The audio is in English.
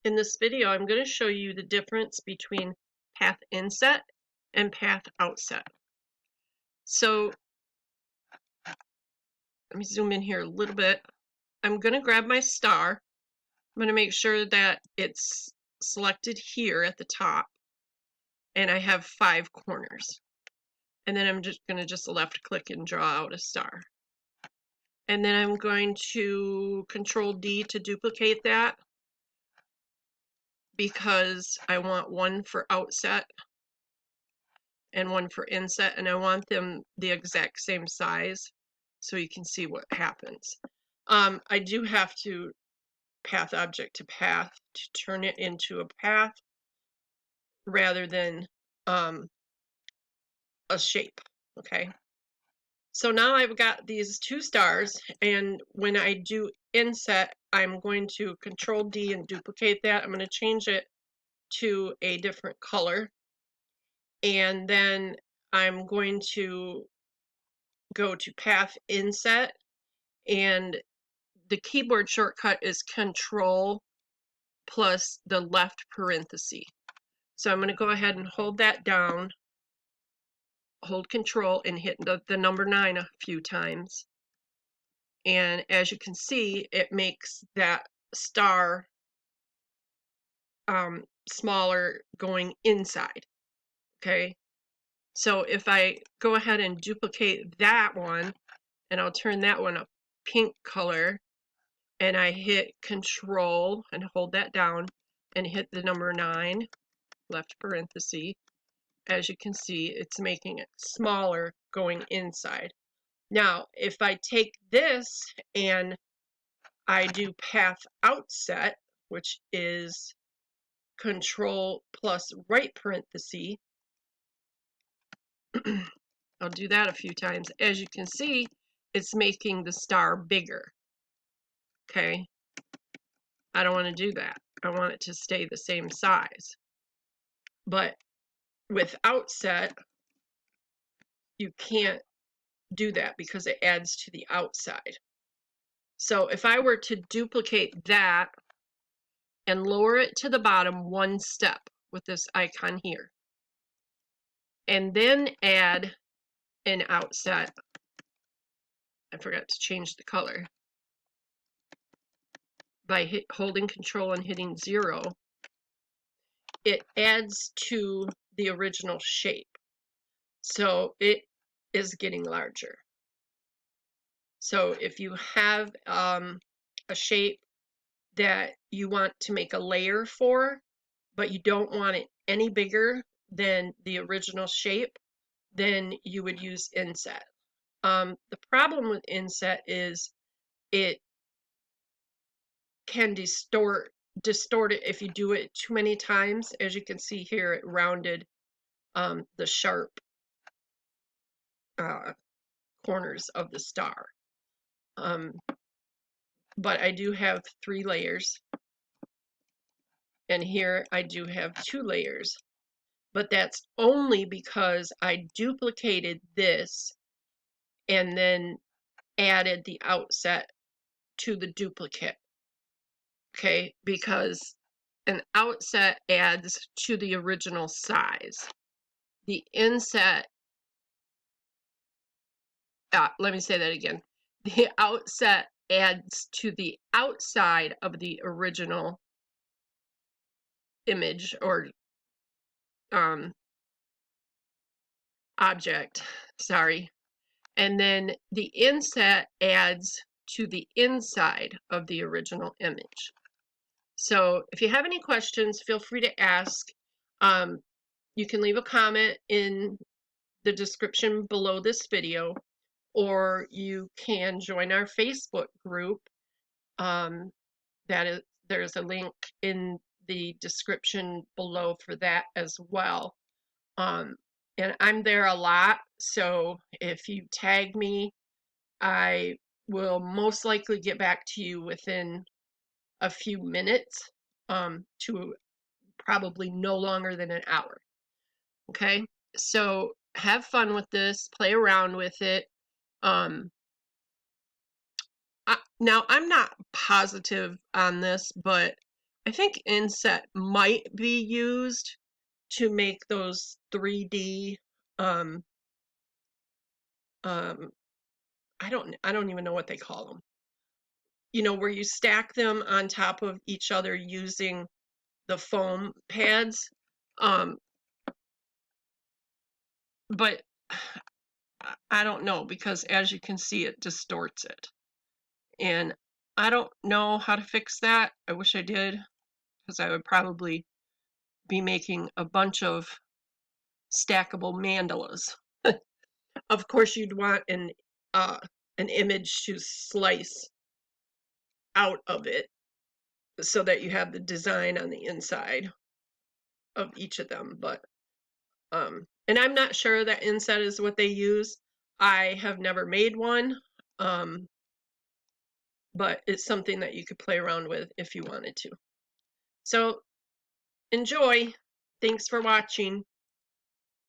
In this video, I'm going to show you the difference between path inset and path outset. So let me zoom in here a little bit. I'm going to grab my star. I'm going to make sure that it's selected here at the top, and I have 5 corners. And then I'm just going to left click and draw out a star. And then I'm going to Control D to duplicate that, because I want one for outset and one for inset, and I want them the exact same size so you can see what happens. I do have to path object to path to turn it into a path rather than a shape. Okay, so now I've got these 2 stars, and when I do inset, I'm going to Control D and duplicate that. I'm going to change it to a different color, and then I'm going to go to path inset, and the keyboard shortcut is Control plus the left parenthesis. So I'm going to go ahead and hold that down, hold Control, and hit the number 9 a few times. And as you can see, it makes that star smaller going inside. Okay, so if I go ahead and duplicate that one, and I'll turn that one a pink color, and I hit Control and hold that down and hit the number 9, left parenthesis, as you can see, it's making it smaller going inside. Now, if I take this and I do path outset, which is Control plus right parenthesis, I'll do that a few times. As you can see, it's making the star bigger. Okay, I don't want to do that. I want it to stay the same size. But with outset, you can't do that because it adds to the outside. So if I were to duplicate that and lower it to the bottom 1 step with this icon here, and then add an outset, I forgot to change the color, by holding Control and hitting 0, it adds to the original shape. So it is getting larger. So if you have a shape that you want to make a layer for, but you don't want it any bigger than the original shape, then you would use inset. The problem with inset is it can distort it if you do it too many times. As you can see here, it rounded the sharp corners of the star. But I do have 3 layers, and here I do have 2 layers, but that's only because I duplicated this and then added the outset to the duplicate. Okay, because an outset adds to the original size. The inset, let me say that again. The outset adds to the outside of the original image or object, sorry. And then the inset adds to the inside of the original image. So if you have any questions, feel free to ask. You can leave a comment in the description below this video, or you can join our Facebook group. There's a link in the description below for that as well. And I'm there a lot, so if you tag me, I will most likely get back to you within a few minutes, to probably no longer than an hour. Okay, so have fun with this, play around with it. Now I'm not positive on this, but I think Inset might be used to make those 3D um um I don't even know what they call them. You know, where you stack them on top of each other using the foam pads. Um but I don't know, because as you can see, it distorts it. And I don't know how to fix that. I wish I did, because I would probably be making a bunch of stackable mandalas. Of course, you'd want an image to slice out of it so that you have the design on the inside of each of them. But and I'm not sure that Inset is what they use. I have never made one. Um, but it's something that you could play around with if you wanted to. So enjoy. Thanks for watching.